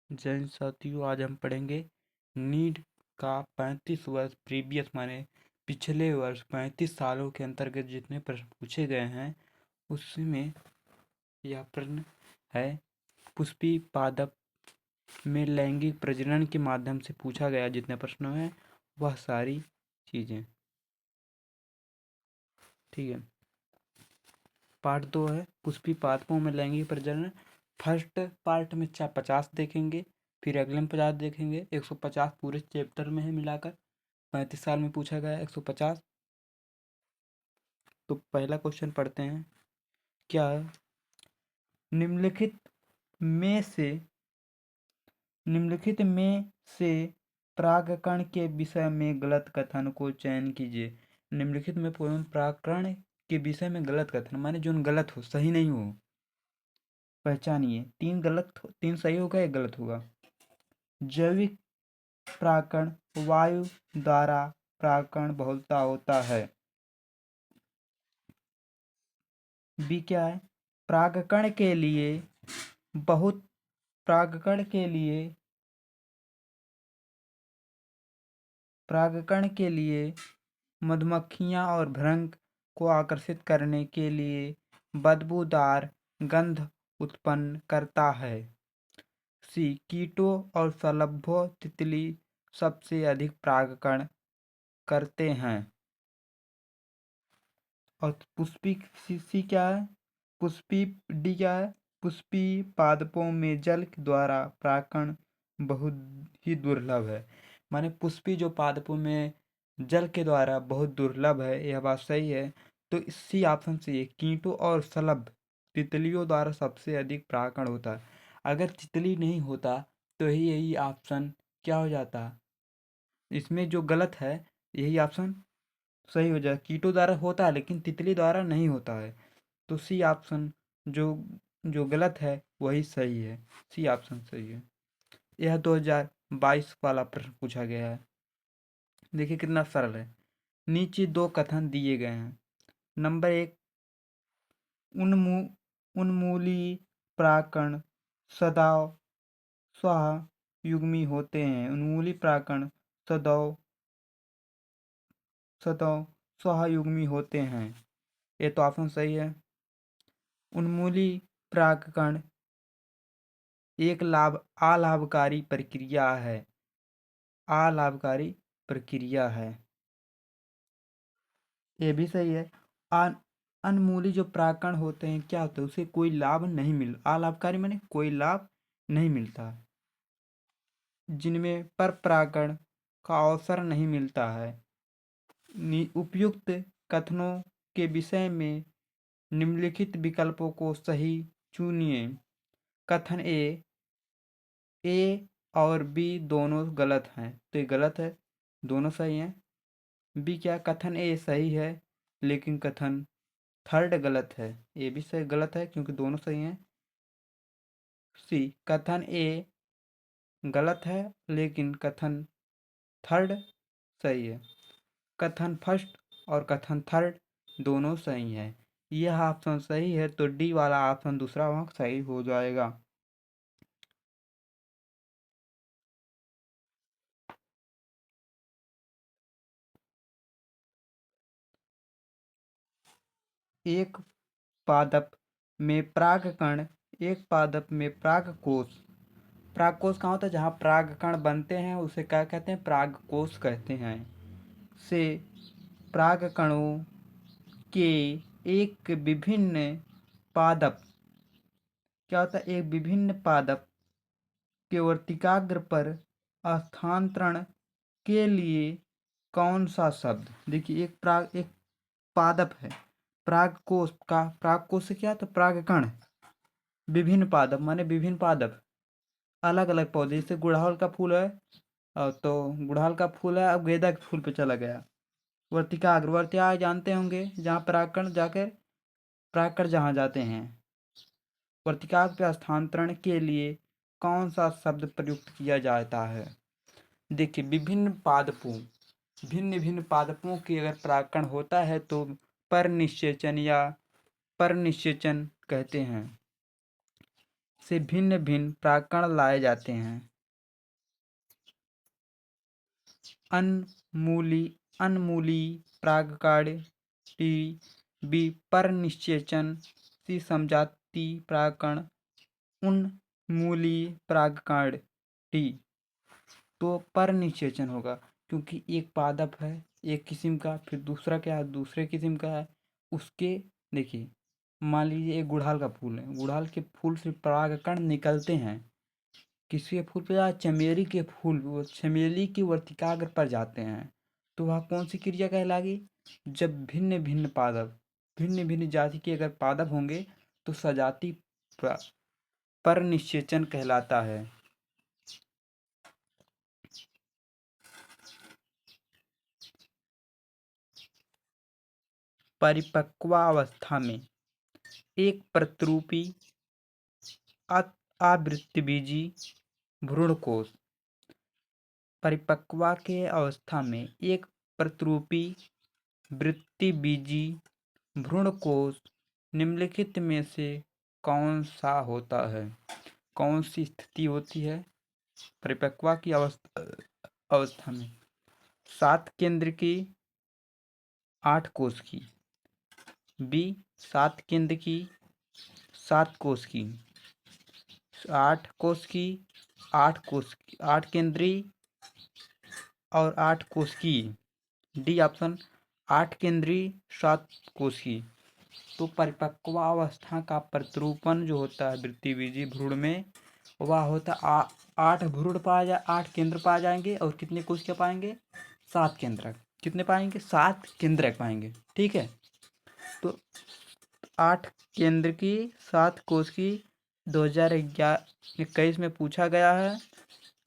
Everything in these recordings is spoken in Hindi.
जय हिंद साथियों, आज हम पढ़ेंगे नीट का 35 वर्ष प्रीवियस माने पिछले वर्ष 35 सालों के अंतर्गत जितने प्रश्न पूछे गए हैं उसमें यह प्रश्न है। पुष्पी पादप में लैंगिक प्रजनन के माध्यम से पूछा गया जितने प्रश्न हैं वह सारी चीजें। ठीक है। पार्ट 2 है पुष्पी पादपों में लैंगिक प्रजनन। फर्स्ट पार्ट में 50 देखेंगे, फिर अगले में 50 देखेंगे। 150 पूरे चैप्टर में है मिलाकर, 35 साल में पूछा गया 150। तो पहला क्वेश्चन पढ़ते हैं। क्या निम्नलिखित में से निम्नलिखित में से परागकण के विषय में गलत कथन को चयन कीजिए। निम्नलिखित में परागकण के विषय में गलत कथन माने जो गलत हो, सही नहीं हो, पहचानिए। 3 सही होगा, 1 गलत होगा। जैविक परागकण वायु द्वारा परागकण बहुलता होता है। बी क्या है? परागकण के लिए बहुत परागकण के लिए मधुमक्खियां और भृंग को आकर्षित करने के लिए बदबूदार गंध उत्पन्न करता है। सी कीटों और शलभों तितली सबसे अधिक परागकण करते हैं। और पुष्पी सी क्या है? पुष्पी डी क्या है? पुष्पी पादपों में जल द्वारा परागकण बहुत ही दुर्लभ है। माने पुष्पी जो पादपों में जल के द्वारा बहुत दुर्लभ है, यह बात सही है। तो इसी ऑप्शन से कीटों और शलभ तितलियों द्वारा सबसे अधिक परागकण होता है। अगर तितली नहीं होता तो यही ऑप्शन क्या हो जाता? इसमें जो गलत है यही ऑप्शन सही हो जाए। कीटों द्वारा होता है लेकिन तितली द्वारा नहीं होता है। तो सी ऑप्शन जो जो गलत है वही सही है। सी ऑप्शन सही है। यह 2022 वाला प्रश्न पूछा गया है। देखिए कितना सरल है। नीचे 2 कथन दिए गए हैं। नंबर 1, उन्मूली परागकण सदैव स्वयुग्मी होते हैं। उन्मूली परागकण सदैव सदैव स्वयुग्मी होते हैं। ये तो ऑप्शन सही है। उन्मूली परागकण एक अलाभकारी प्रक्रिया है। अलाभकारी प्रक्रिया है, ये भी सही है। अनमूली जो परागकण होते हैं क्या होता है? उसे कोई लाभ नहीं अलाभकारी माने कोई लाभ नहीं मिलता, जिनमें पर परागण का अवसर नहीं मिलता है। उपयुक्त कथनों के विषय में निम्नलिखित विकल्पों को सही चुनिए। कथन ए और बी दोनों गलत हैं, तो ये गलत है, दोनों सही हैं। बी क्या? कथन ए सही है लेकिन कथन थर्ड गलत है। ए भी सही गलत है क्योंकि दोनों सही हैं। सी कथन ए गलत है लेकिन कथन थर्ड सही है। कथन फर्स्ट और कथन थर्ड दोनों सही है। यह ऑप्शन सही है तो डी वाला ऑप्शन दूसरा वहाँ सही हो जाएगा। एक पादप में परागकण एक पादप में परागकोश कहाँ होता है? जहाँ परागकण बनते हैं उसे क्या कहते हैं? परागकोश कहते हैं। से परागकणों के एक विभिन्न पादप क्या होता है? एक विभिन्न पादप के वर्तिकाग्र पर स्थानांतरण के लिए कौन सा शब्द? देखिए एक पादप है, परागकोश से क्या होता है? परागकण। विभिन्न पादप माने विभिन्न पादप, अलग अलग पौधे। जैसे गुड़हल का फूल है, तो गुड़हल का फूल है, अब गेंदा के फूल पे चला गया। वर्तिकाग्र जानते होंगे, जहाँ परागकण जहाँ जाते हैं। वर्तिकाग्र पे स्थानांतरण के लिए कौन सा शब्द प्रयुक्त किया जाता है? देखिए भिन्न भिन्न पादपों के अगर परागकण होता है तो पर निषेचन कहते हैं। से भिन्न भिन्न प्राकण लाए जाते हैं। अनमूली प्रागकांड टी बी पर निषेचन सी समजाति प्राकण उन्मूली प्रागकांड टी। तो पर निषेचन होगा क्योंकि एक पादप है एक किस्म का, फिर दूसरा क्या है दूसरे किस्म का है। उसके देखिए मान लीजिए एक गुड़हल का फूल है, गुड़हल के फूल से परागकण निकलते हैं। किसी फूल पे या चमेली के फूल, वो चमेली की वर्तिकाग्र पर जाते हैं। तो वह कौन सी क्रिया कहलाएगी? जब भिन्न भिन्न पादप, भिन्न भिन्न जाति के अगर पादप होंगे तो सजाति पर निषेचन कहलाता है। परिपक्वावस्था में एक प्रतिरूपी आवृत्तिबीजी भ्रूणकोश। परिपक्वता के अवस्था में एक प्रतिरूपी वृत्तिबीजी भ्रूणकोश निम्नलिखित में से कौन सा होता है? कौन सी स्थिति होती है परिपक्वता की अवस्था में? 7 केंद्र की 8 कोष की, बी 7 केंद्र की 7 कोष की, 8 कोष की 8 कोष की, 8 केंद्रीय और 8 कोष की, डी ऑप्शन 8 केंद्रीय 7 कोष की। तो परिपक्वावस्था का प्रतिरूपण जो होता है वृत्तिबीजी भ्रूण में वह होता 8 भ्रूण पाया जाए, 8 केंद्र पाए जाएंगे और कितने कोष के पाएंगे? 7 केंद्रक। कितने पाएंगे? 7 केंद्रक पाएंगे। ठीक है, तो 8 केंद्र की 7 कोष की 2021 में पूछा गया है।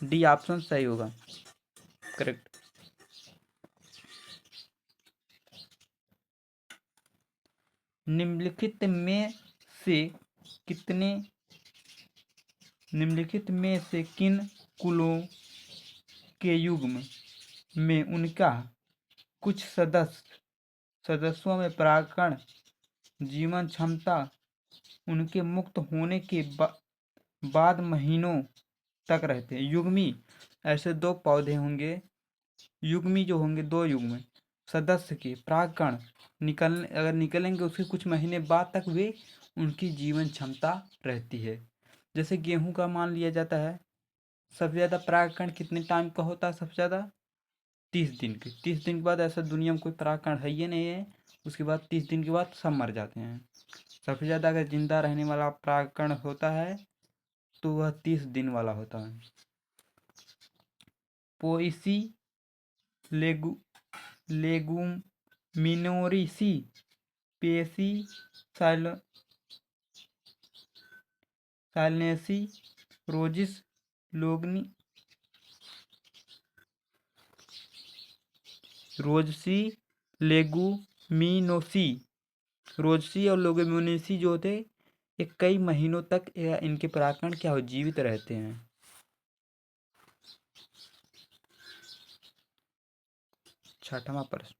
डी ऑप्शन सही होगा, करेक्ट। निम्नलिखित में से किन कुलों के युग्म में उनका कुछ सदस्यों में परागकण जीवन क्षमता उनके मुक्त होने के बाद महीनों तक रहते हैं? युग्मी ऐसे 2 पौधे होंगे, युग्मी जो होंगे 2 युग्म सदस्य के परागकण अगर निकलेंगे उसके कुछ महीने बाद तक वे उनकी जीवन क्षमता रहती है। जैसे गेहूं का मान लिया जाता है, सबसे ज़्यादा परागकण कितने टाइम का होता है? सबसे ज़्यादा 30 दिन के। 30 दिन के बाद ऐसा दुनिया में कोई परागकण है ही नहीं है, उसके बाद 30 दिन के बाद सब मर जाते हैं। सबसे ज़्यादा अगर जिंदा रहने वाला परागकण होता है तो वह 30 दिन वाला होता है। पोएसी लेगुमिनोरेसी पेसी साइलेंसी रोजिस लोगनी रोजसी लेगुमिनोसी रोजसी और लेगुमिनोसी जो होते ये कई महीनों तक इनके परागकण क्या हो जीवित रहते हैं। छठवां प्रश्न,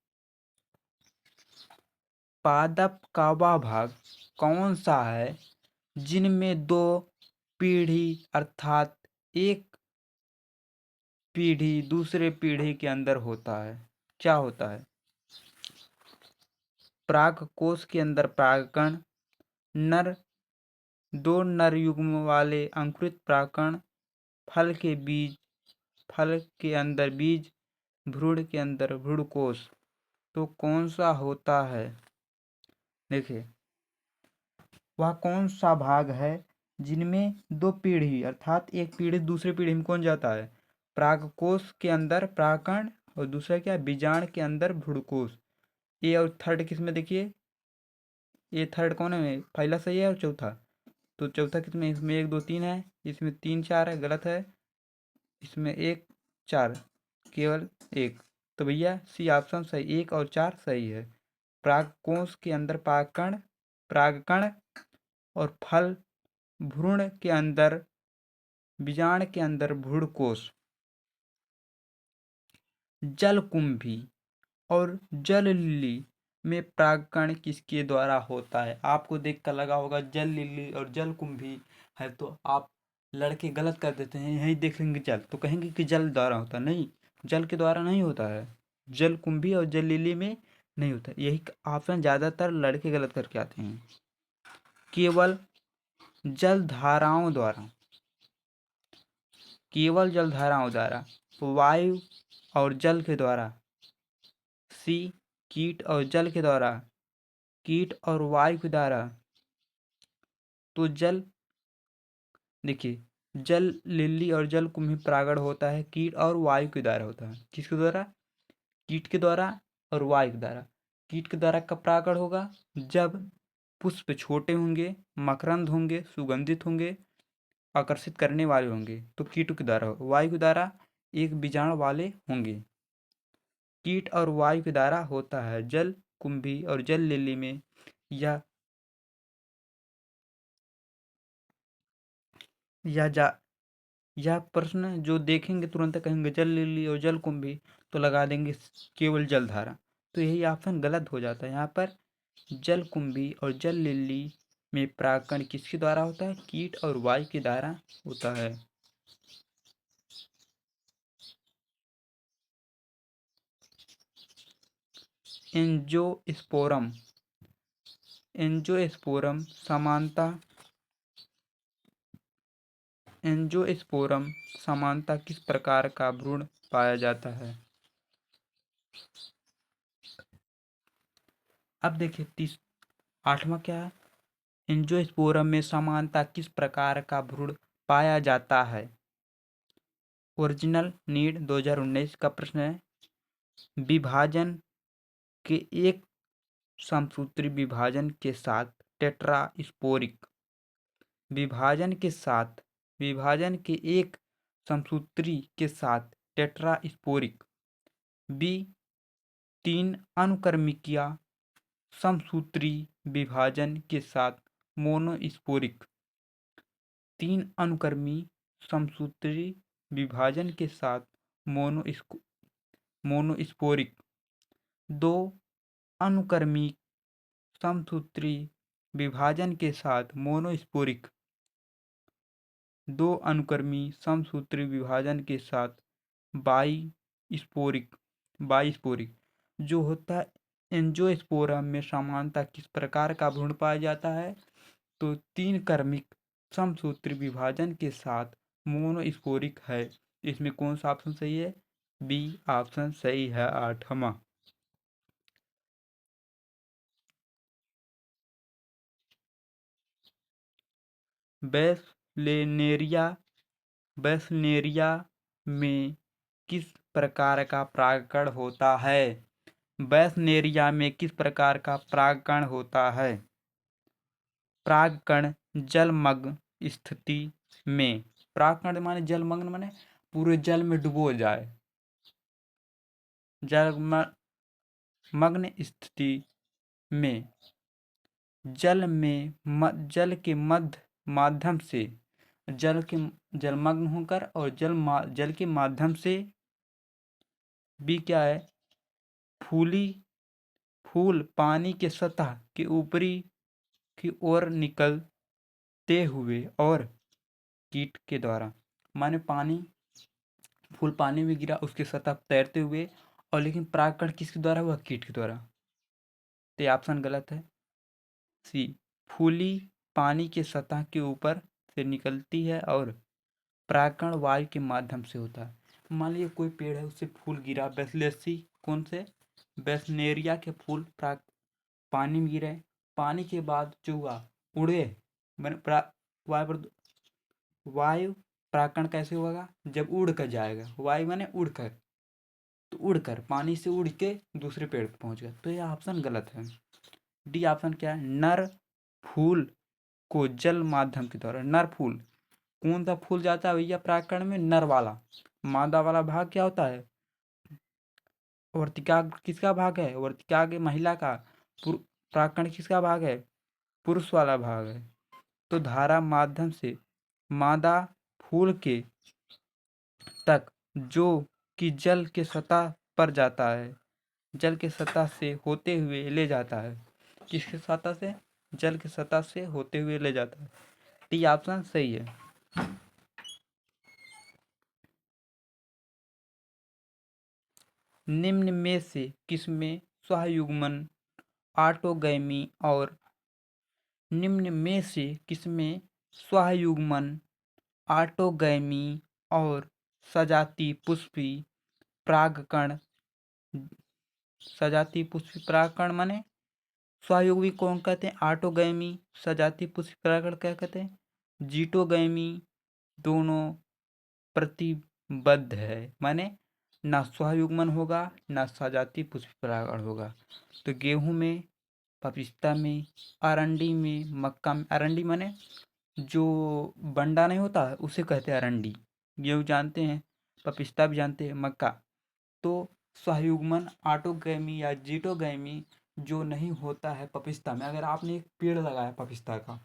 पादप का वह भाग कौन सा है जिनमें 2 पीढ़ी अर्थात एक पीढ़ी दूसरे पीढ़ी के अंदर होता है? क्या होता है? परागकोश के अंदर परागकण, 2 नर युग्म वाले अंकुरित परागकण, फल के अंदर बीज, भ्रूण के अंदर भ्रूणकोश। तो कौन सा होता है? देखिए वह कौन सा भाग है जिनमें 2 पीढ़ी अर्थात एक पीढ़ी दूसरे पीढ़ी में कौन जाता है? परागकोश के अंदर परागकण और दूसरा क्या? बीजांड के अंदर भ्रूणकोश। ए और थर्ड किस में? देखिए ये थर्ड कौन है? पहला सही है और चौथा, तो चौथा किसमें? इसमें 1 2 3 है, इसमें 3 4 है, गलत है। इसमें 1 4 केवल 1, तो भैया सी ऑप्शन सही, 1 और 4 सही है। परागकोश के अंदर परागकण और फल भ्रूण के अंदर बीजांड के अंदर भ्रूणकोश। जलकुंभी और जल लिली में परागकण किसके द्वारा होता है? आपको देखकर लगा होगा जल लिली और जलकुंभी है, तो आप लड़के गलत कर देते हैं, यहीं देख लेंगे जल तो कहेंगे कि जल द्वारा होता है। नहीं, जल के द्वारा नहीं होता है, जल कुंभी और जल लिली में नहीं होता। यही ऑप्शन ज़्यादातर लड़के गलत करके आते हैं। केवल जल धाराओं द्वारा, केवल जल धाराओं द्वारा, वायु और जल के द्वारा, सी कीट और जल के द्वारा, कीट और वायु के द्वारा। तो जल, देखिए, जल लिली और जल कुंभी परागण होता है कीट और वायु के द्वारा होता है। किसके द्वारा? कीट के द्वारा और वायु के द्वारा। कीट के द्वारा कब परागण होगा? जब पुष्प छोटे होंगे, मकरंद होंगे, सुगंधित होंगे, आकर्षित करने वाले होंगे, तो कीट के द्वारा। वायु के द्वारा एक बीजाणु वाले होंगे। कीट और वायु के द्वारा होता है जल कुंभी और जल लिली में। यह यह जा यह प्रश्न जो देखेंगे तुरंत कहेंगे जल लिली और जल कुंभी, तो लगा देंगे केवल जलधारा। तो यही ऑप्शन गलत हो जाता है। यहाँ पर जल कुंभी और जल लिली में परागकण किसके द्वारा होता है? कीट और वायु के द्वारा होता है। एंजियोस्पोरम, एंजियोस्पोरम समानता, एंजियोस्पोरम समानता किस प्रकार का भ्रूण पाया जाता है? अब देखिए 8वां क्या है? एंजियोस्पोरम में समानता किस प्रकार का भ्रूण पाया जाता है? ओरिजिनल नीड 2019 का प्रश्न है। विभाजन के एक समसूत्री विभाजन के साथ टेट्रास्पोरिक, विभाजन के साथ, विभाजन के एक समसूत्री के साथ टेट्रास्पोरिक। बी 3 अनुक्रमिकिया समसूत्री विभाजन के साथ मोनोस्पोरिक, 3 अनुक्रमी समसूत्री विभाजन के साथ मोनोस्पोरिक, 2 अनुक्रमी समसूत्री विभाजन के साथ मोनोस्पोरिक, 2 अनुक्रमी समसूत्री विभाजन के साथ बाइस्पोरिक, बाइस्पोरिक। जो होता है एंजियोस्पोरम में समानता किस प्रकार का भ्रूण पाया जाता है? तो 3 क्रमिक समसूत्री विभाजन के साथ मोनोस्पोरिक है। इसमें कौन सा ऑप्शन सही है? बी ऑप्शन सही है 8वां। बेसलेनेरिया, बेसनेरिया में किस प्रकार का परागकण होता है? बेसनेरिया में किस प्रकार का परागकण होता है? परागकण जलमग्न स्थिति में, परागकण माने जलमग्न माने पूरे जल में डुबो जाए, जलमग्न स्थिति में, जल के मध्य माध्यम से, जलमग्न होकर और जल के माध्यम से। बी क्या है? फूल पानी के सतह के ऊपरी की ओर निकलते हुए और कीट के द्वारा, माने फूल पानी में गिरा, उसके सतह तैरते हुए, और लेकिन परागकण किसके द्वारा हुआ? कीट के द्वारा। तो ऑप्शन गलत है। सी फूली पानी के सतह के ऊपर से निकलती है और परागकण वायु के माध्यम से होता है। मान लीजिए कोई पेड़ है, उससे फूल गिरा, बेसलेसी, कौन से? बेसनेरिया के फूल पानी में गिरे, पानी के बाद जो हुआ उड़े, मैंने वायु परागकण कैसे होगा? जब उड़ कर जाएगा, वायु माने उड़कर, तो उड़कर पानी से उड़ के दूसरे पेड़ पर पहुंच गया। तो यह ऑप्शन गलत है। डी ऑप्शन क्या है? नर फूल को जल माध्यम के द्वारा, नर फूल, कौन सा फूल जाता है भैया परागकण में? नर वाला। मादा वाला भाग क्या होता है? वर्तिकाग्र किसका भाग है? वर्तिकाग्र महिला का। परागकण किसका भाग है? पुरुष वाला भाग है। तो धारा माध्यम से मादा फूल के तक, जो कि जल के सतह पर जाता है, जल के सतह से होते हुए ले जाता है। किसके सतह से? जल के सतह से होते हुए ले जाता है। टी ऑप्शन सही है। निम्न में से किसमें स्वयुग्मन ऑटोगैमी और निम्न में से किसमें स्वयुग्मन ऑटोगैमी और सजातीय पुष्पी परागकण सजातीय पुष्पी परागकण माने स्वयुग्मी कौन कहते हैं? ऑटोगैमी। सजातीय पुष्पी परागकण क्या कहते हैं? जीटोगैमी। दोनों प्रतिबद्ध है, माने ना स्वयुग्मन होगा ना सजातीय पुष्पी परागण होगा। तो गेहूं में, पपिस्ता में, अरंडी में, मक्का में। अरंडी माने जो बंडा नहीं होता है उसे कहते हैं अरंडी। गेहूं जानते हैं, पपिस्ता भी जानते हैं, मक्का। तो स्वयुग्मन ऑटोगैमी या जीटोगैमी जो नहीं होता है पपिस्ता में, अगर आपने एक पेड़ लगाया पपिस्ता का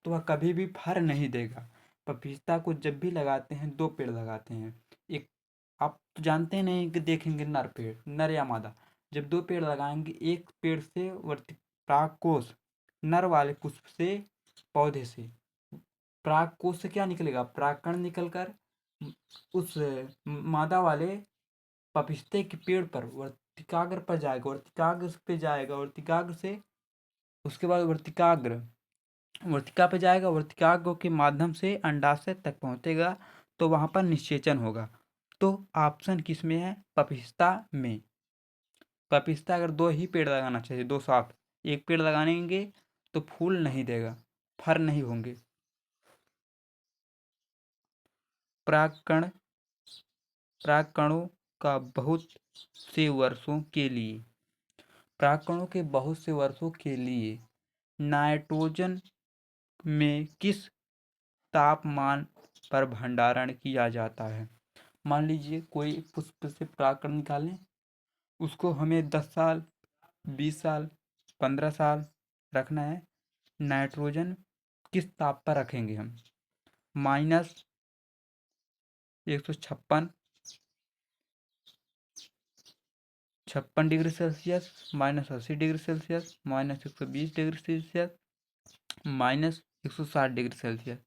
तो वह कभी भी फल नहीं देगा। पपीता को जब भी लगाते हैं, दो पेड़ लगाते हैं। एक, आप तो जानते नहीं कि देखेंगे नर पेड़, नर या मादा। जब दो पेड़ लगाएंगे, एक पेड़ से परागकोश, नर वाले पुष्प से, पौधे से परागकोश से क्या निकलेगा? परागकण निकलकर उस मादा वाले पपिस्ते के पेड़ पर वर्तिकाग्र पर जाएगा, वर्तिकाग्र पे जाएगा, वर्तिकाग्र से उसके बाद वर्तिका पे जाएगा, वर्तिकाग्र के माध्यम से अंडाशय तक पहुंचेगा, तो वहां पर निषेचन होगा। तो ऑप्शन किस में है? पपिस्ता में। पपिस्ता अगर दो ही पेड़ लगाना चाहिए, दो साथ, एक पेड़ लगाएंगे तो फूल नहीं देगा, फल नहीं होंगे। परागकण परागकणों का बहुत से वर्षों के लिए परागकणों के बहुत से वर्षों के लिए नाइट्रोजन में किस तापमान पर भंडारण किया जाता है? मान लीजिए कोई पुष्प से परागकण निकालें, उसको हमें 10 साल, 20 साल, 15 साल रखना है। नाइट्रोजन किस ताप पर रखेंगे हम? -156 degree Celsius, -80 degree Celsius, -120 degree Celsius, -160 degree Celsius.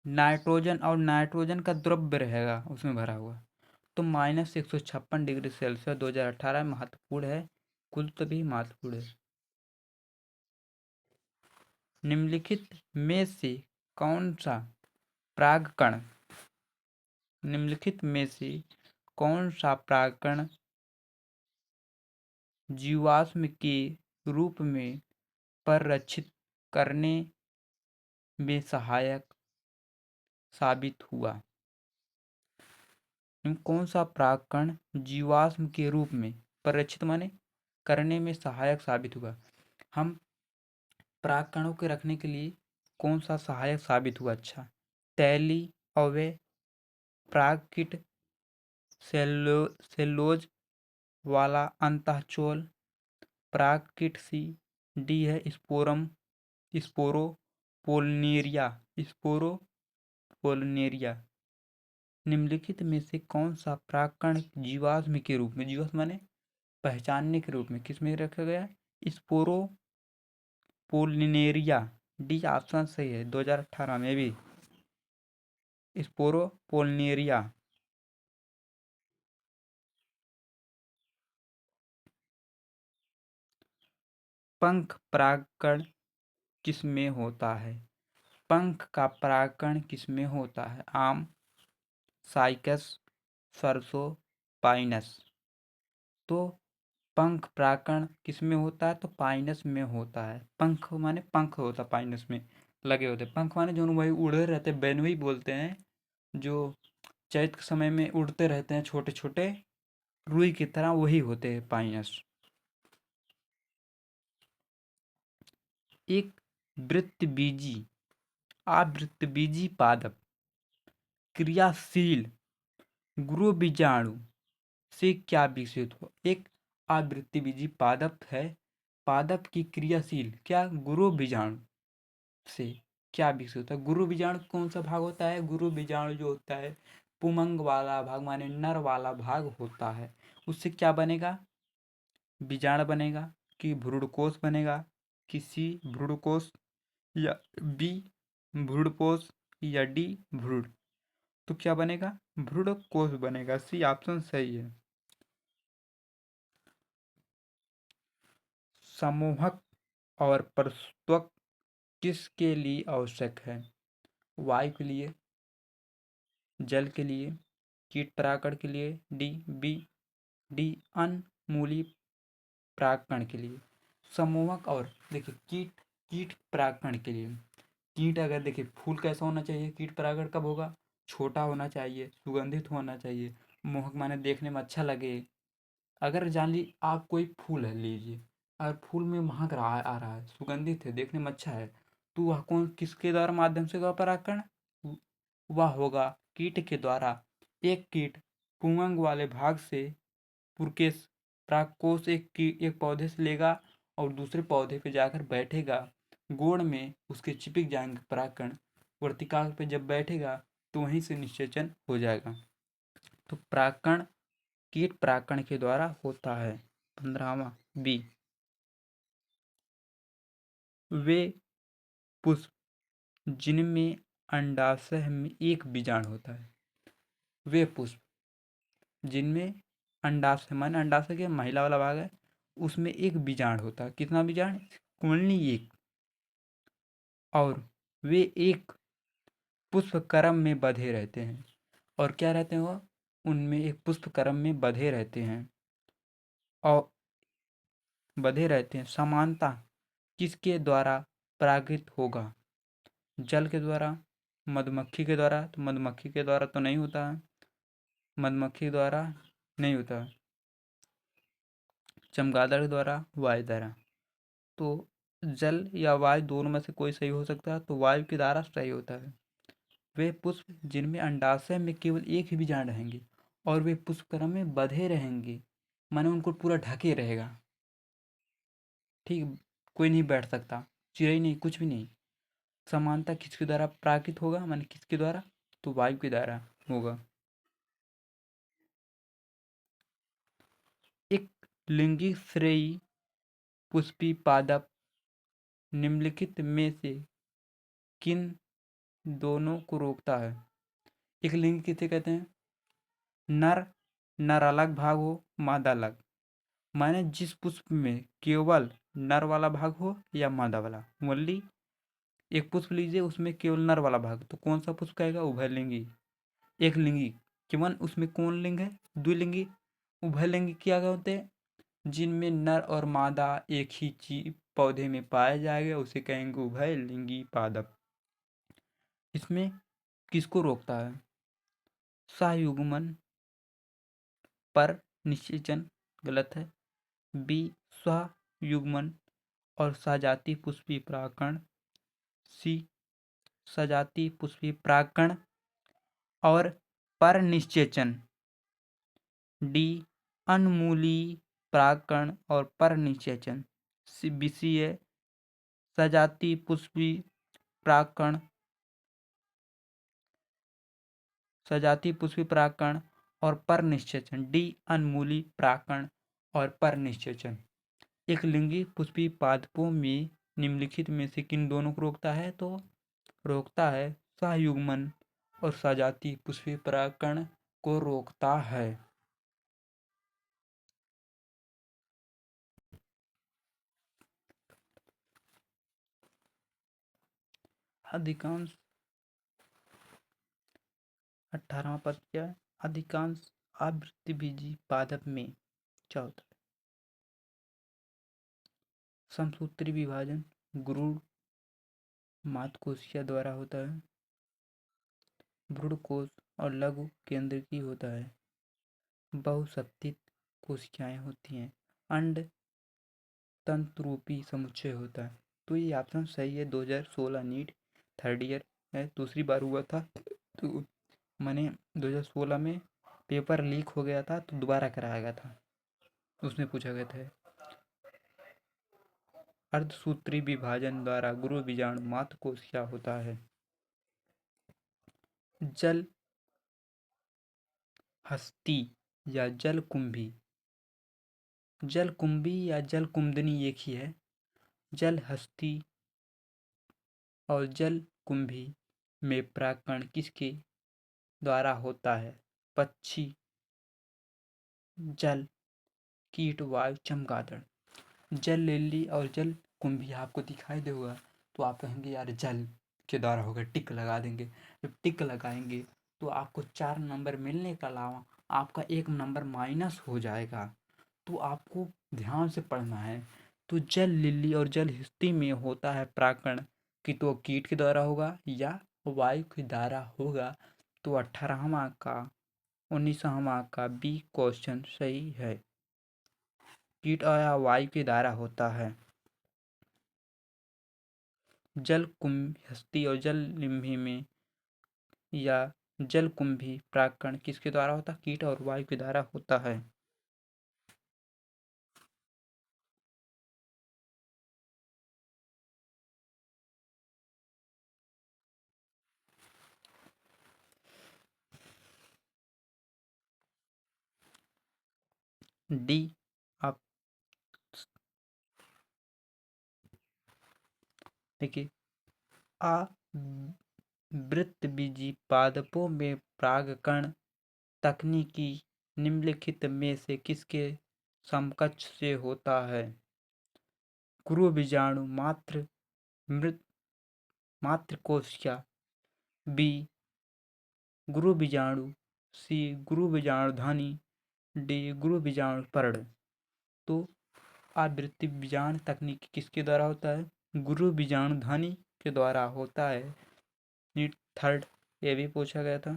Nitrogen और नाइट्रोजन का द्रव्य रहेगा उसमें भरा हुआ, तो -156 डिग्री सेल्सियस 2018 महत्वपूर्ण है, कुल तभी महत्वपूर्ण है। निम्नलिखित में से कौन सा परागकण निम्नलिखित में से कौन सा परागकण जीवाश्म के रूप में परिरक्षित करने में सहायक साबित हुआ? कौन सा परागकण जीवाश्म के रूप में परिरक्षित माने करने में सहायक साबित हुआ? हम परागकणों के रखने के लिए कौन सा सहायक साबित हुआ? अच्छा, तैली, अवे, परागकीट, सेलोज वाला अंतःचोल, परागकीट सी, डी है स्पोरोपोलनेरिया। निम्नलिखित में से कौन सा परागकण जीवाश्म के रूप में, जीवाश्म माने पहचानने के रूप में, किस में रखा गया? स्पोरोपोलनेरिया। डी ऑप्शन सही है, 2018 में भी स्पोरोपोलनेरिया। पंख परागकण किस में होता है? पंख का परागकण किस में होता है? आम, साइकस, सरसों, पाइनस। तो पंख परागकण किस में होता है? तो पाइनस में होता है। पंख माने पंख होता है, पाइनस में लगे होते। पंख माने जो वही उड़े रहते, बेनवी बोलते हैं, जो चैत के समय में उड़ते रहते हैं, छोटे छोटे रुई की तरह, वही होते हैं पाइनस। एक वृत्तबीजी आवृत्तबीजी पादप क्रियाशील गुरु बीजाणु से क्या विकसित हो? एक आवृत्तबीजी पादप है, पादप की क्रियाशील क्या गुरु बीजाणु से क्या विकसित होता है? गुरु बीजाणु कौन सा भाग होता है? गुरु बीजाणु जो होता है पुमंग वाला भाग, माने नर वाला भाग होता है। उससे क्या बनेगा? बीजाणु बनेगा, कि भ्रूणकोश बनेगा, कि सी भ्रूणकोश, या बी भ्रूणपोष या डी भ्रूण। तो क्या बनेगा? भ्रूणकोष बनेगा। सी ऑप्शन सही है। सम्मोहक और प्रस्तुतक किसके लिए आवश्यक है? वायु के लिए, जल के लिए, कीट परागण के लिए, डी अनमूली परागण के लिए। सम्मोहक और देखिए कीट कीट परागण के लिए, कीट अगर देखिए फूल कैसा होना चाहिए, कीट परागण कब होगा? छोटा होना चाहिए, सुगंधित होना चाहिए, मोहक माने देखने में अच्छा लगे। अगर जान ली आप कोई फूल है लीजिए, अगर फूल में महक रहा है, आ रहा है, सुगंधित है, देखने में अच्छा है, तो वह कौन किसके द्वारा माध्यम से होगा परागण? वह होगा कीट के द्वारा। एक कीट पुंगंग वाले भाग से पुरकेश परागकोश एक पौधे से लेगा और दूसरे पौधे पे जाकर बैठेगा, गोड़ में उसके चिपक जाएंगे परागकण, वर्तिकाल पे जब बैठेगा तो वहीं से निषेचन हो जाएगा। तो परागकण कीट परागकण के द्वारा होता है। 15वां बी। वे पुष्प जिनमें अंडाशय में एक बीजाणु होता है। वे पुष्प जिनमें अंडाशय माने अंडाशय के महिला वाला भाग है, उसमें एक बीजाणु होता है। कितना बीजाणु? कुंडली एक। और वे एक पुष्पक्रम में बंधे रहते हैं। और क्या रहते हैं वो? उनमें एक पुष्पक्रम में बंधे रहते हैं और बंधे रहते हैं। समानता किसके द्वारा परागित होगा? जल के द्वारा, मधुमक्खी के द्वारा? तो मधुमक्खी के द्वारा तो नहीं होता है, मधुमक्खी द्वारा नहीं होता, चमगादड़ के द्वारा, वायु द्वारा। तो जल या वायु दोनों में से कोई सही हो सकता है, तो वायु के द्वारा सही होता है। वे पुष्प जिनमें अंडाशय में केवल एक ही बीजाणु रहेंगे और वे पुष्पक्रम में बंधे रहेंगे, माने उनको पूरा ढके रहेगा। ठीक, कोई नहीं बैठ सकता, चिड़ै नहीं, कुछ भी नहीं। समानता किसके द्वारा प्राकृत होगा, माने किसके द्वारा? तो वायु के द्वारा होगा। एक लिंगी श्रेयी पुष्पी पादप निम्नलिखित में से किन दोनों को रोकता है? एक लिंग किसे कहते हैं? नर नर अलग भाग हो, मादा अलग। माने जिस पुष्प में केवल नर वाला भाग हो या मादा वाला। मुरली एक पुष्प लीजिए, उसमें केवल नर वाला भाग, तो कौन सा पुष्प कहेगा? उभयलिंगी। एक लिंगी केवल उसमें कौन लिंग है? द्विलिंगी। उभयलिंगी क्या होते हैं? जिनमें नर और मादा एक ही चीज पौधे में पाया जाएगा, उसे कहेंगे उभयलिंगी पादप। इसमें किसको रोकता है? सहयुग्मन पर निषेचन गलत है। बी स्वयुग्मन और सजातीय पुष्पी परागण। सी सजातीय पुष्पी परागण और पर निषेचन। डी अनमूली परागण और पर निषेचन। सी है सजातीय पुष्पी परागण, सजातीय पुष्पी परागण और पर निषेचन। डी अनमूली परागण और पर निषेचन। एक लिंगी पुष्पी पादपों में निम्नलिखित में से किन दोनों को रोकता है? तो रोकता है सहयुग्मन और सजातीय पुष्पी परागण को रोकता है। अधिकांश 18वां पद क्या है? अधिकांश आवृत्तिबीजी पादप में क्या होता है? समसूत्री विभाजन गुरुड़ मातकोशिका द्वारा होता है। भ्रूणकोश और लघु केंद्रकी होता है। बहुसप्तित कोशिकाएं होती हैं। अंड तंतुरूपी समुच्चय होता है। तो ये ऑप्शन सही है। 2016 नीट थर्ड ईयर है, दूसरी बार हुआ था, तो मैंने 2016 में पेपर लीक हो गया था तो दोबारा कराया गया था, उसमें पूछा गया था। अर्धसूत्री विभाजन द्वारा गुरु बीजाणु मात्र कोशिका होता है। जल हस्ती या जल कुंभी, जल कुंभी या जल कुंदनी एक ही है। जल हस्ती और जल कुंभी में परागकण किसके द्वारा होता है? पक्षी, जल, कीट, वायु, चमगादड़। जल लिली और जल कुंभी आपको दिखाई देगा तो आप कहेंगे यार जल के द्वारा होगा, टिक लगा देंगे। जब टिक लगाएंगे तो आपको 4 नंबर मिलने के अलावा आपका 1 नंबर माइनस हो जाएगा। तो आपको ध्यान से पढ़ना है। तो जल लिली और जल हिस्ट्री में होता है परागकण कि तो कीट के द्वारा होगा या वायु के द्वारा होगा। तो 18वां का 19वां का बी क्वेश्चन सही है। कीट या वायु के द्वारा होता है। जल कुंभी और जल लिम्भी में या जल कुंभी परागकण किसके द्वारा होता है? कीट और वायु के द्वारा होता है। डी आप देखिए, आवृतबीजी पादपों में परागकण तकनीकी निम्नलिखित में से किसके समकक्ष से होता है? गुरु बीजाणु मृत मात्र कोशिका, बी गुरु बीजाणु, सी गुरु बीजाणुधानी, डी गुरु बीजाणु पर्ण। तो आवृत्ति बीजाणु तकनीक किसके द्वारा होता है? गुरु बीजाणुधानी के द्वारा होता है। नीट थर्ड ये भी पूछा गया था।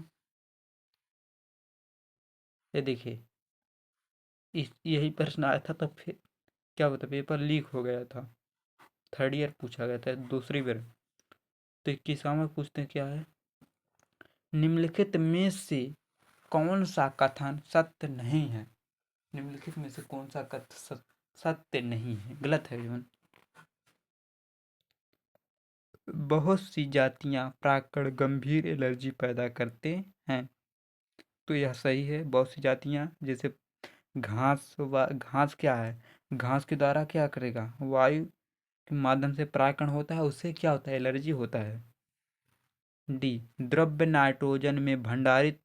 ये देखिए, यही प्रश्न आया था तो फिर क्या होता, पेपर लीक हो गया था। थर्ड ईयर पूछा गया था दूसरी बार। तो 21वां पूछते हैं क्या है? निम्नलिखित में से कौन सा कथन सत्य नहीं है? निम्नलिखित में से कौन सा कथन सत्य नहीं है, गलत है जीवन? बहुत सी जातियां परागकण गंभीर एलर्जी पैदा करते हैं। तो यह सही है। बहुत सी जातियां जैसे घास क्या है? घास के द्वारा क्या करेगा? वायु के माध्यम से परागकण होता है, उससे क्या होता है? एलर्जी होता है। डी द्रव्य नाइट्रोजन में भंडारित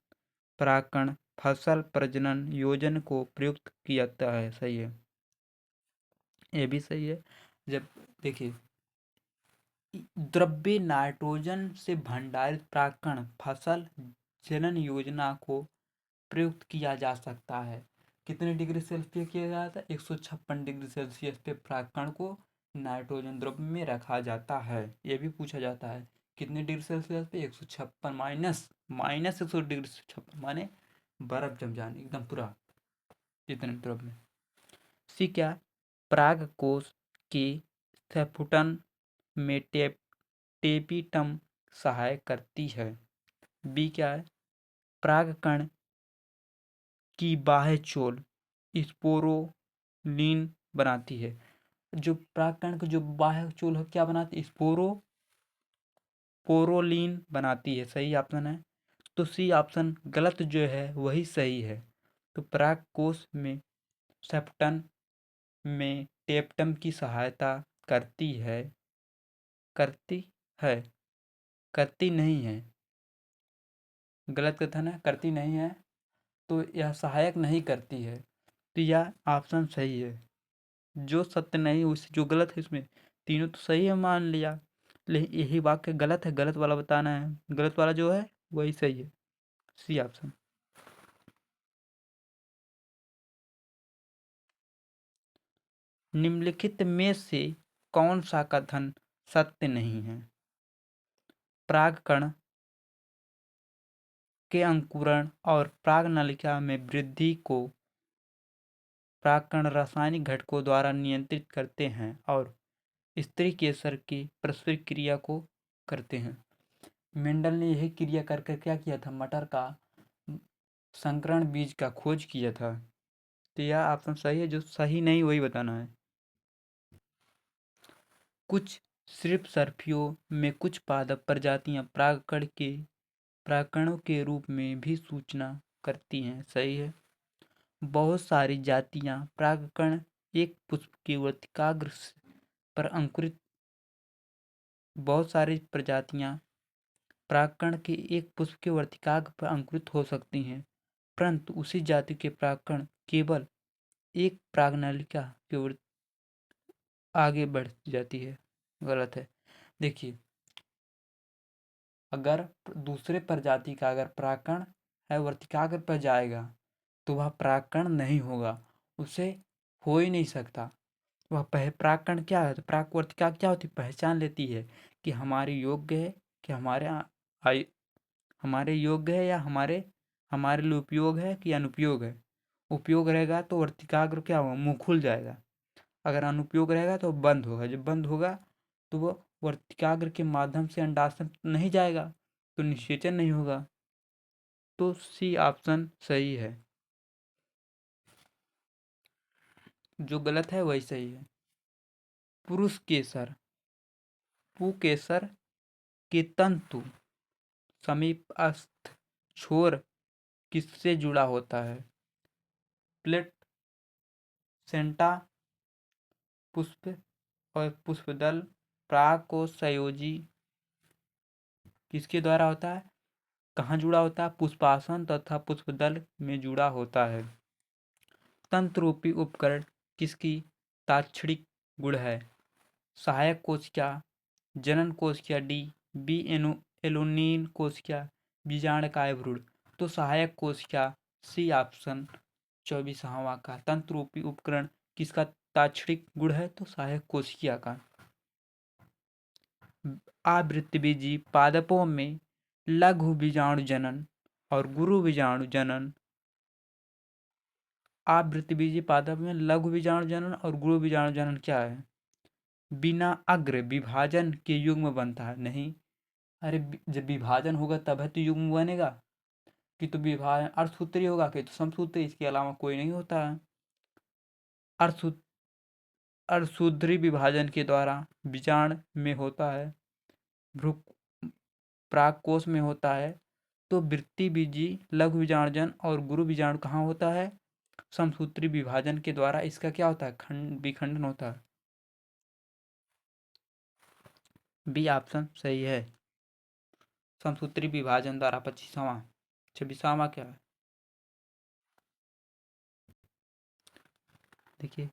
परागकण फसल प्रजनन योजन को प्रयुक्त किया जाता है। सही है, ये भी सही है। जब देखिए, द्रव्य नाइट्रोजन से भंडारित परागकण फसल जनन योजना को प्रयुक्त किया जा सकता है। कितने डिग्री सेल्सियस पे किया जाता है? 156 डिग्री सेल्सियस पे परागकण को नाइट्रोजन द्रव्य में रखा जाता है। ये भी पूछा जाता है कितने डिग्री सेल्सियस पे? 156 माइनस 100 डिग्री 56 माने बर्फ जम जाने एकदम पूरा इतने द्रव्य में। सी क्या? पराग कोश के स्फुटन में टेपिटम सहायक करती है। बी क्या है? परागकण की बाह्य चोल स्पोरोलीन बनाती है। जो परागकण की जो बाह्य चोल है क्या बनाती है? पोरोलीन बनाती है। सही ऑप्शन है। तो सी ऑप्शन गलत जो है वही सही है। तो पराग कोश में सेप्टन में टेप्टम की सहायता करती है, करती है, करती नहीं है। गलत कथन है, करती नहीं है। तो यह सहायक नहीं करती है। तो यह ऑप्शन सही है। जो सत्य नहीं उस जो गलत है इसमें तीनों तो सही है मान लिया, लेकिन यही वाक्य गलत है। गलत वाला बताना है, गलत वाला जो है वही सही है। C option. निम्नलिखित में से कौन सा कथन सत्य नहीं है? परागकण के अंकुरण और परागनलिका में वृद्धि को परागकण रासायनिक घटकों द्वारा नियंत्रित करते हैं और स्त्री केसर की प्रसव क्रिया को करते हैं। मेंडल ने यही क्रिया करके क्या किया था? मटर का संकरण बीज का खोज किया था। तो यह ऑप्शन सही है। जो सही नहीं वही बताना है। कुछ सिर्फ सर्पियों में कुछ पादप प्रजातियां परागकणों के रूप में भी सूचना करती हैं। सही है। बहुत सारी जातियां परागकण एक पुष्प के वर्तिकाग्र पर अंकुरित बहुत सारी प्रजातियां परागकण के एक पुष्प के वर्तिकाग्र पर अंकुरित हो सकती हैं, परंतु उसी जाति के परागकण केवल एक परागनलिका की ओर आगे बढ़ जाती है। गलत है। देखिए, अगर दूसरे प्रजाति का अगर परागकण है वर्तिकाग्र पर जाएगा तो वह परागकण नहीं होगा, उसे हो ही नहीं सकता। वह परागकण क्या है, तो पराग वर्तिका क्या होती है, पहचान लेती है कि हमारे योग्य है, कि हमारे योग्य है या हमारे हमारे लिए उपयोग है कि अनुपयोग है। उपयोग रहेगा तो वर्तिकाग्र क्या होगा, मुंह खुल जाएगा। अगर अनुपयोग रहेगा तो बंद होगा। जब बंद होगा तो वो वर्तिकाग्र के माध्यम से अंडाशय नहीं जाएगा, तो निषेचन नहीं होगा। तो सी ऑप्शन सही है, जो गलत है वही सही है। पुरुष केसर पुकेसर के तंतु समीपस्थ छोर किससे जुड़ा होता है? प्लेट सेंटा, पुष्प और पुष्पदल, पराग को संयोजी किसके द्वारा होता है? कहाँ जुड़ा होता है? पुष्पासन तथा पुष्पदल में जुड़ा होता है। तंत्र रूपी उपकरण किसकी ताक्षणिक गुण है? सहायक कोशिका, जनन कोशिका डी, बी एलोनील कोशिका, बीजाणुकाय भ्रूण। तो सहायक कोशिका सी ऑप्शन 24वां का। तंत्र रूपी उपकरण किसका ताक्षणिक गुण है? तो सहायक कोशिका का। आवृत्तिबीजी पादपों में लघु बीजाणु जनन और गुरु बीजाणु जनन। आवृत्तिबीजी पादप में लघु बीजाणु जनन और गुरु बीजाणु जनन क्या है? बिना अग्र विभाजन के युग्म बनता है। नहीं, अरे जब विभाजन होगा तब है तो युग्म बनेगा, कि तो विभाजन अर्धसूत्री होगा कि तो समसूत्री, इसके अलावा कोई नहीं होता है। अर्धसूत्री विभाजन के द्वारा बीजांड में होता है, भ्रू परागकोश में होता है। तो वृत्तिबीजी लघु बीजाणुजन और गुरु बीजाणु कहाँ होता है? समसूत्री विभाजन के द्वारा इसका क्या होता है? विखंडन होता है। बी ऑप्शन सही है, समसूत्री विभाजन द्वारा। 25वां 26वां क्या है? देखिए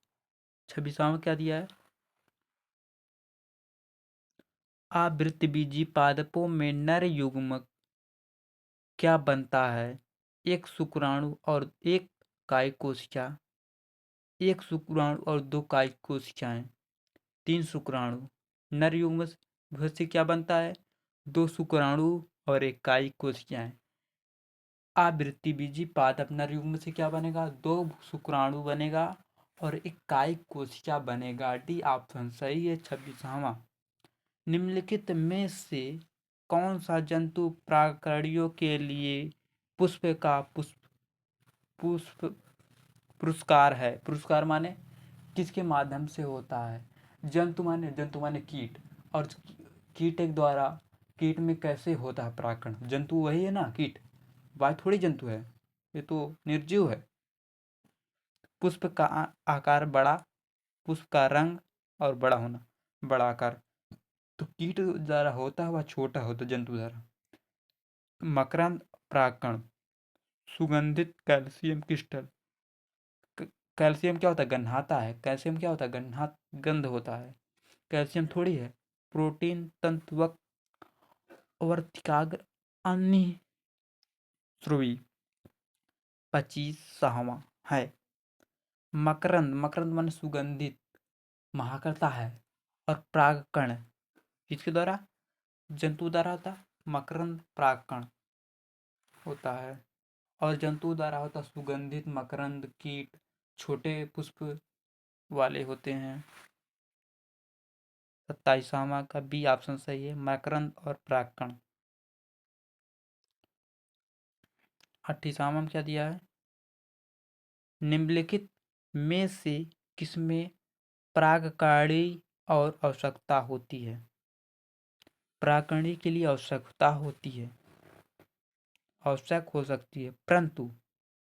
26वां क्या दिया है? आवृत्तिबीजी पादपों में नर युग्मक क्या बनता है? एक शुक्राणु और एक कायिक कोशिका, एक शुक्राणु और दो कायिक कोशिकाएं, तीन शुक्राणु। नर युग्म से क्या बनता है? दो शुक्राणु और एक कायिक कोशिकाएं। आवृत्तिबीजी पादप नर युग्म से क्या बनेगा? दो शुक्राणु बनेगा और एक कायिक कोशिका बनेगा। डी ऑप्शन सही है, 26वां। निम्नलिखित में से कौन सा जंतु परागकणियों के लिए पुष्प का पुष्प पुरस्कार है? पुरस्कार माने किसके माध्यम से होता है? जंतु माने कीट। और कीट एक द्वारा कीट में कैसे होता है परागकण? जंतु वही है ना, कीट वह थोड़ी जंतु है, ये तो निर्जीव है। पुष्प का आकार बड़ा, पुष्प का रंग और बड़ा होना, बड़ा आकार तो कीट द्वारा होता है, वह छोटा होता है जंतु द्वारा। मकरंद परागकण, सुगंधित कैल्शियम क्रिस्टल। कैल्शियम क्या होता है? गन्हाता है। कैल्शियम क्या होता है? गंध होता है। कैल्शियम थोड़ी है। प्रोटीन तंतुवक वर्तिकाग्र अन्य श्रुवी 25वां है। मकरंद, मकरंद मन सुगंधित महा करता है। और परागकण किसके द्वारा? जंतु द्वारा होता है। मकरंद परागकण होता है और जंतु द्वारा होता सुगंधित मकरंद। कीट छोटे पुष्प वाले होते हैं। 27वां का बी ऑप्शन सही है, मकरंद और परागकण। 28वां में क्या दिया है? निम्नलिखित में से किसमें परागकणी और आवश्यकता होती है? परागकणी के लिए आवश्यकता होती है, आवश्यक हो सकती है, परंतु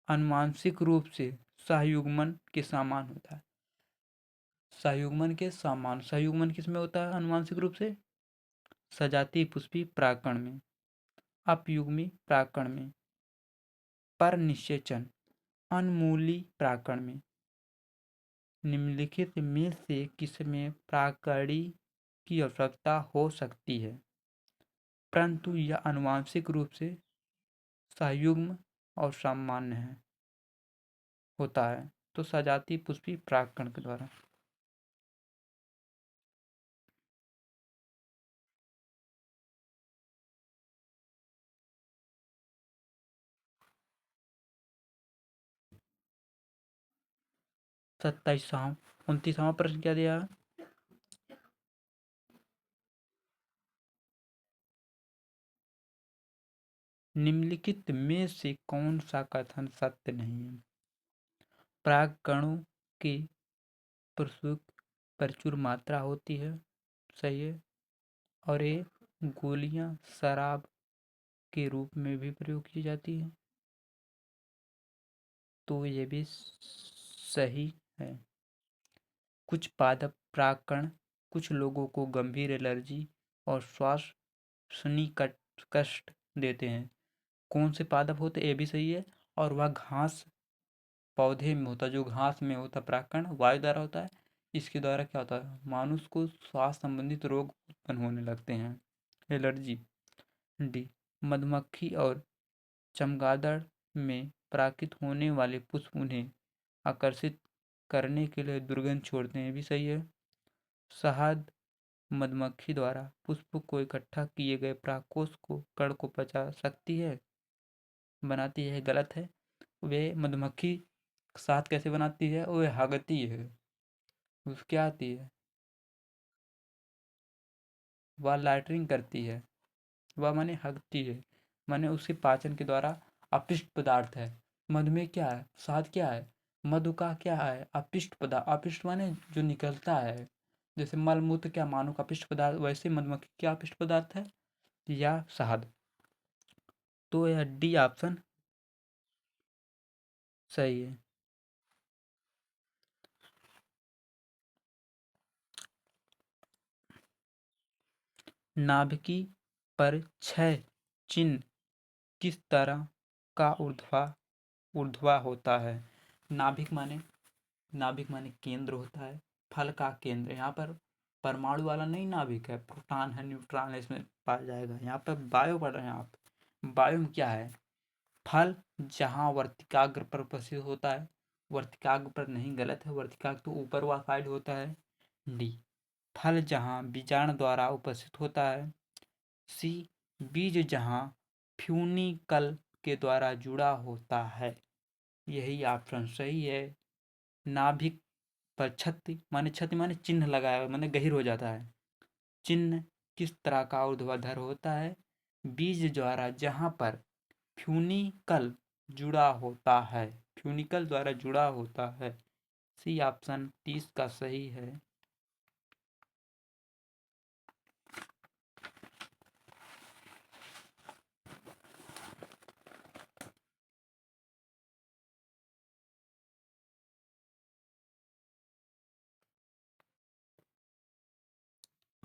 आनुवांशिक रूप से सहयुग्मन के समान होता है। सहयुग्मन के समान, सहयुग्मन किसमें होता है आनुवांशिक रूप से? सजातीय पुष्पी परागकण में। अपयुग्मी प्राकरण में, पर निषेचन अनमूली प्राकरण में। निम्नलिखित में से किसमें प्राकरणी की आवश्यकता हो सकती है, परंतु यह आनुवंशिक रूप से सयुग्म और सामान्य होता है? तो सजातीय पुष्पी प्राकरण के द्वारा। सत्ताईसवां 29वां प्रश्न क्या दिया? निम्नलिखित में से कौन सा कथन सत्य नहीं है? परागकणों की प्रचुर मात्रा होती है, सही है। और ये गोलियां शराब के रूप में भी प्रयोग की जाती है, तो ये भी सही है। कुछ पादप परागकण कुछ लोगों को गंभीर एलर्जी और श्वास कष्ट देते हैं। कौन से पादप होते हैं? ये भी सही है। और वह घास पौधे में होता है, जो घास में होता है परागकण वायु द्वारा होता है। इसके द्वारा क्या होता है, मानुष को श्वास संबंधित रोग उत्पन्न होने लगते हैं, एलर्जी। डी, मधुमक्खी और चमगादड़ में परागित होने वाले पुष्प उन्हें आकर्षित करने के लिए दुर्गंध छोड़ते हैं, भी सही है। शहद मधुमक्खी द्वारा पुष्प को इकट्ठा किए गए परागकोश को कण को पचा सकती है, बनाती है, गलत है। वे मधुमक्खी शहद कैसे बनाती है? वो हगती है, उस क्या आती है, वह लैट्रिन करती है, वह माने हगती है, माने उसके पाचन के द्वारा अपशिष्ट पदार्थ है। मधु में क्या है? शहद क्या है? मधु का क्या है? अपशिष्ट पदार्थ। अपशिष्ट माने जो निकलता है, जैसे मल मूत्र क्या मानव का अपशिष्ट पदार्थ, वैसे मधुमक्खी क्या अपशिष्ट पदार्थ है? या शहद। तो यह डी ऑप्शन सही है। नाभिकी पर छह चिन्ह किस तरह का ऊर्ध्वा होता है? नाभिक माने केंद्र होता है, फल का केंद्र। यहाँ पर परमाणु वाला नहीं नाभिक है, प्रोटॉन है, न्यूट्रॉन है, इसमें पाया जाएगा। यहाँ पर बायो पढ़ रहे हैं आप। बायो में क्या है? फल जहाँ वर्तिकाग्र पर उपस्थित होता है, वर्तिकाग्र पर नहीं, गलत है, वर्तिकाग्र तो ऊपर वाला साइड होता है। डी, फल जहाँ बीजाणु द्वारा उपस्थित होता है। सी, बीज जहाँ फ्यूनिकल के द्वारा जुड़ा होता है। यही ऑप्शन सही है। नाभिक पर छति माने चिन्ह लगाया हुआ, माने गहिर हो जाता है। चिन्ह किस तरह का ऊर्ध्वाधर होता है? बीज द्वारा जहाँ पर फ्यूनिकल जुड़ा होता है, फ्यूनिकल द्वारा जुड़ा होता है। सी ऑप्शन 30 का सही है।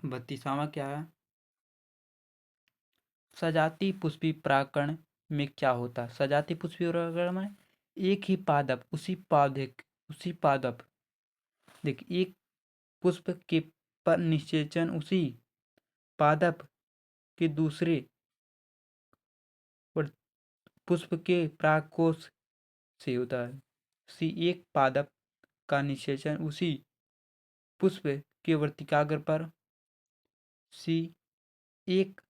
बत्तीसवां क्या है? सजाती पुष्पी परागकण में क्या होता है? सजाती पुष्पी परागकण में एक ही पादप उसी पादप देखिए, एक पुष्प के पर निषेचन उसी पादप के दूसरे पुष्प के परागकोश से होता है। सी, एक पादप का निषेचन उसी पुष्प के वर्तिकाग्र पर। सी, एक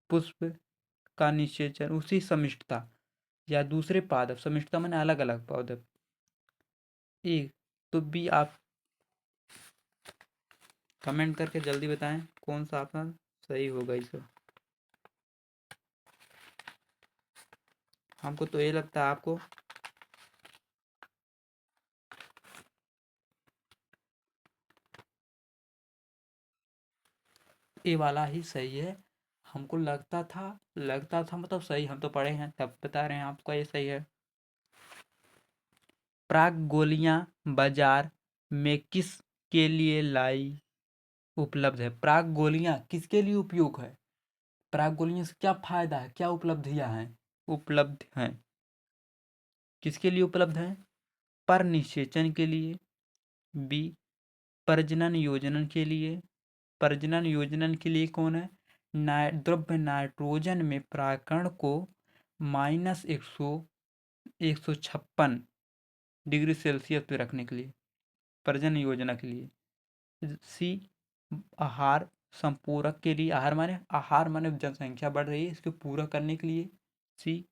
पुष्प का निषेचन उसी समिष्टता या दूसरे पादप, समिष्टता मैंने अलग अलग पादप। एक, तो बी आप कमेंट करके जल्दी बताएं कौन सा ऑप्शन सही होगा इसका। हमको तो ये लगता है, आपको? ए वाला ही सही है। हमको लगता था मतलब सही, हम तो पढ़े हैं तब बता रहे हैं आपको, ये सही है। प्राग गोलियां बाजार में किस के लिए लाई उपलब्ध है? प्राग गोलियां किसके लिए उपयोग है? परागगोलियों से क्या फायदा है, क्या उपलब्धियां हैं, उपलब्ध हैं, किसके लिए उपलब्ध हैं? पर निषेचन के लिए, बी प्रजनन योजन के लिए। प्रजनन योजन के लिए कौन है? द्रव्य नाइट्रोजन में परागकण को -156 डिग्री सेल्सियस पे रखने के लिए, प्रजनन योजना के लिए। सी आहार संपूरक के लिए, आहार माने जनसंख्या बढ़ रही है, इसको पूरा करने के लिए। सी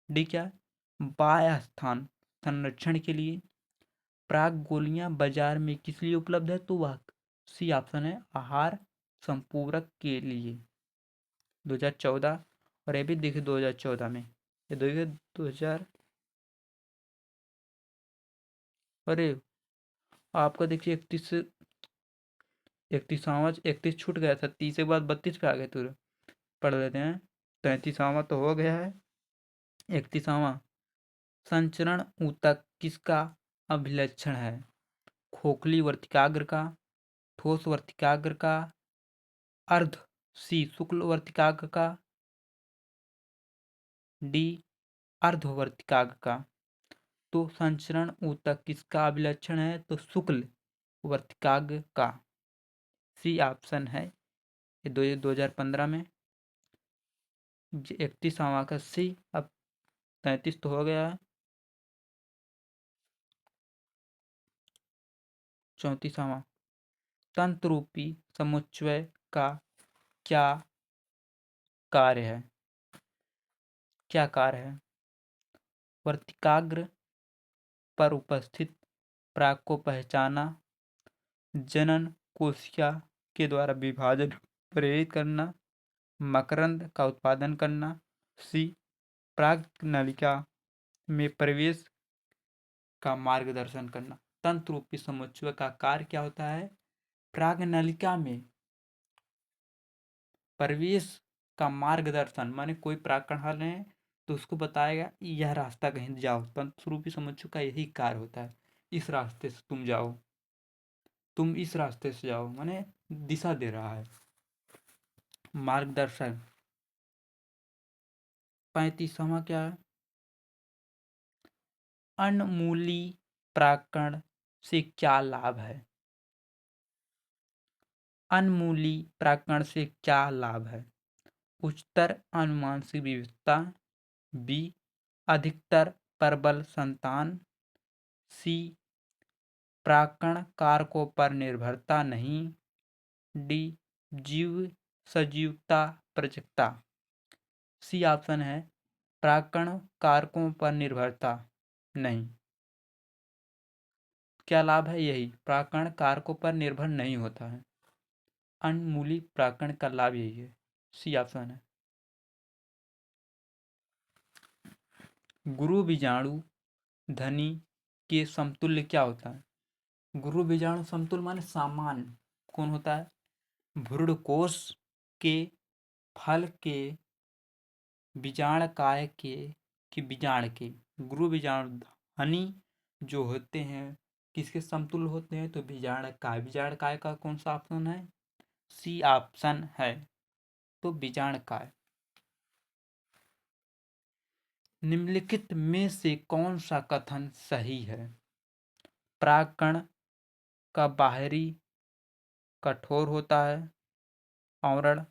डी क्या? बाह्य स्थान संरक्षण के लिए। प्राग गोलियां बाजार में किस लिए उपलब्ध है? तो वह सी ऑप्शन है, आहार संपूरक के लिए। 2014, और ये भी देखिए 2014 में, ये देखिए 2000, अरे आपका देखिए 31 छूट गया था, 30 के बाद 32 पे आ गए तुरंत। पढ़ लेते हैं। 33वां तो हो गया है। 31वां, संचरण ऊतक किसका अभिलक्षण है? खोखली वर्तिकाग्र का, ठोस वर्तिकाग्र का, अर्ध सी शुक्ल वर्तिकाग्र का, डी अर्धवर्तिकाग्र का। तो संचरण ऊतक किसका अभिलक्षण है? तो शुक्ल वर्तिकाग्र का। सी ऑप्शन है। ये 2015 में 31वां का सी। अब 33 तो हो गया है। 34वां, तंत्र रूपी समुच्चय का क्या कार्य है? क्या कार्य है? वर्तिकाग्र पर उपस्थित पराग को पहचाना, जनन कोशिका के द्वारा विभाजन प्रेरित करना, मकरंद का उत्पादन करना। सी पराग नलिका में प्रवेश का मार्गदर्शन करना। तंत्र रूपी समुच्चय का कार्य क्या होता है? पराग नलिका में प्रवेश का मार्गदर्शन, माने कोई परागकण आ रहे हैं तो उसको बताएगा यह रास्ता कहीं जाओ। तंत्र रूपी समुच्चय का यही कार्य होता है, इस रास्ते से तुम जाओ, तुम इस रास्ते से जाओ, माने दिशा दे रहा है, मार्गदर्शन। 35वां क्या है? अनमूली परागकण से क्या लाभ है? अनमूली परागकण से क्या लाभ है? उच्चतर आनुवंशिक विविधता, बी अधिकतर प्रबल संतान, सी परागकण कारकों पर निर्भरता नहीं, डी जीव सजीवता प्रजकता। सी ऑप्शन है, परागकण कारकों पर निर्भरता नहीं। क्या लाभ है? यही, परागकण कारकों पर निर्भर नहीं होता है। अनमूली परागकण का लाभ यही है। सी ऑप्शन है। गुरु बीजाणु धनी के समतुल्य क्या होता है? गुरु बीजाणु समतुल्य माने सामान्य कौन होता है? भ्रूणकोश के, फल के, बीजाणकाय के बीजाण के। गुरु बीजाणु धनी जो होते हैं किसके समतुल्य होते हैं? तो बीजाणकाय। बीजाणकाय का कौन सा ऑप्शन है? सी ऑप्शन है, तो बीजाणकाय। निम्नलिखित में से कौन सा कथन सही है? परागकण का बाहरी कठोर होता है, आवरण।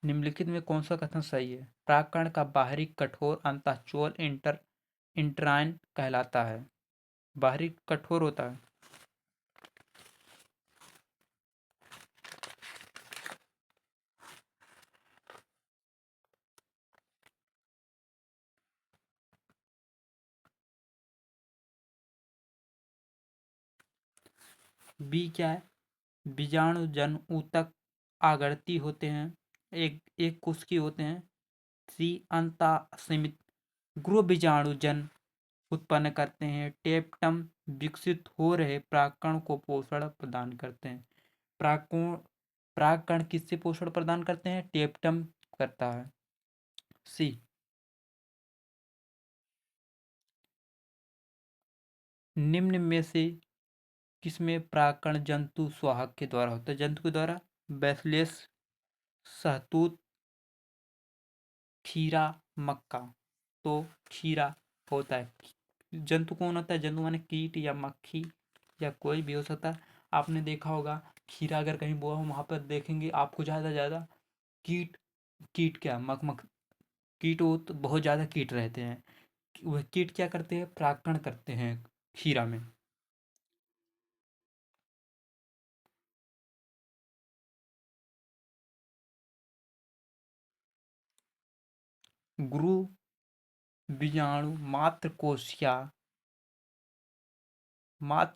निम्नलिखित में कौन सा कथन सही है? परागकण का बाहरी कठोर अंतःचूल इंटराइन कहलाता है। बाहरी कठोर होता है। बी क्या है? बीजाणु जन ऊतक आवर्ती होते हैं, एक एक कोश के होते हैं। सी अंतःसीमित गृह बीजाणु जन उत्पन्न करते हैं, टेप्टम विकसित हो रहे परागकण को पोषण प्रदान करते हैं। परागकण परागकण किससे पोषण प्रदान करते हैं? टेप्टम करता है। सी निम्न में से किसमें परागकण जंतु स्वाहक के द्वारा होता है, जंतु के द्वारा, बैसिलस, शहतूत, खीरा, मक्का। तो खीरा होता है। जंतु कौन होता है, जंतु माने कीट या मक्खी या कोई भी हो सकता है। आपने देखा होगा खीरा अगर कहीं बोआ हो वहां पर देखेंगे आपको ज्यादा ज्यादा कीट, कीट क्या मक कीट हो तो बहुत ज्यादा कीट रहते हैं। वह कीट क्या करते हैं, परागकण करते हैं खीरा में। गुरु बीजाणु मात्र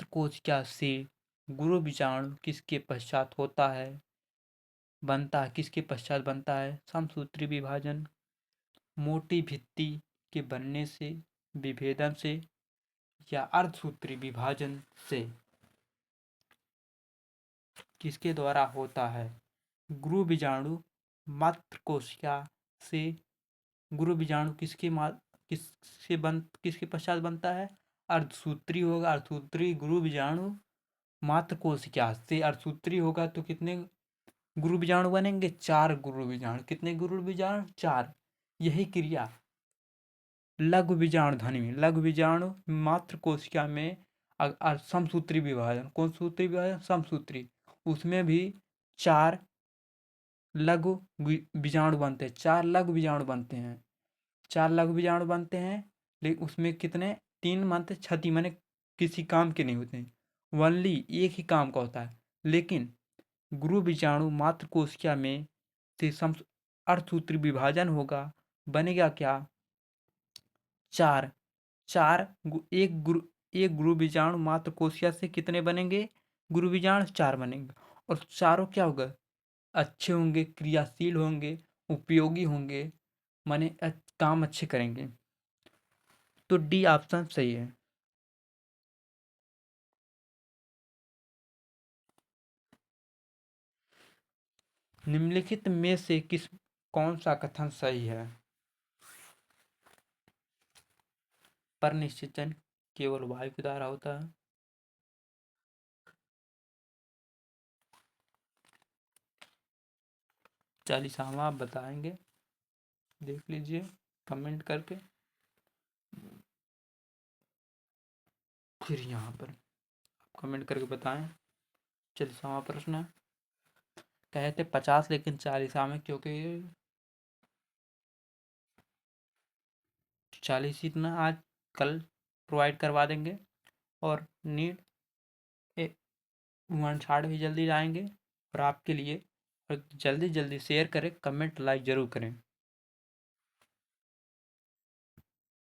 कोशिका से गुरु बीजाणु किसके पश्चात होता है, बनता है, किसके पश्चात बनता है, समसूत्री विभाजन, मोटी भित्ति के बनने से, विभेदन से या अर्धसूत्री विभाजन से, किसके द्वारा होता है। गुरु बीजाणु मात्र कोशिका से, गुरु बीजाणु किसके पश्चात बनता है, अर्धसूत्री होगा। अर्धसूत्री गुरु बीजाणु मात्र कोशिका से अर्धसूत्री होगा तो कितने गुरु बीजाणु बनेंगे, 4 गुरु बीजाणु। कितने गुरु बीजाणु, 4। यही क्रिया लघु बीजाणु ध्वनि में, लघु बीजाणु मात्र कोशिका में समसूत्री विभाजन, कौन सूत्री विभाजन, समसूत्री, उसमें भी 4 लघु बीजाणु बनते हैं, 4 लघु बीजाणु बनते हैं, 4 लघु बीजाणु बनते हैं। लेकिन उसमें कितने, 3 मानते क्षति माने किसी काम के नहीं होते हैं, वनली एक ही काम का होता है। लेकिन गुरु बीजाणु मात्र कोशिका में से अर्धसूत्री विभाजन होगा, बनेगा क्या, 4। एक गुरु बीजाणु मात्र कोशिका से कितने बनेंगे, गुरु बीजाणु 4 बनेंगे। और चारों क्या होगा, अच्छे होंगे, क्रियाशील होंगे, उपयोगी होंगे, माने काम अच्छे करेंगे। तो डी ऑप्शन सही है। निम्नलिखित में से कौन सा कथन सही है, पर निश्चितन केवल वायु के द्वारा होता है। चालीसावा आप बताएंगे, देख लीजिए कमेंट करके। फिर यहाँ पर कमेंट करके बताएं। 40वां प्रश्न है, कहते 50 लेकिन 40 में, क्योंकि 40 इतना आज कल प्रोवाइड करवा देंगे। और नीट 160 भी जल्दी लाएंगे और आपके लिए। और जल्दी जल्दी शेयर करें, कमेंट लाइक ज़रूर करें।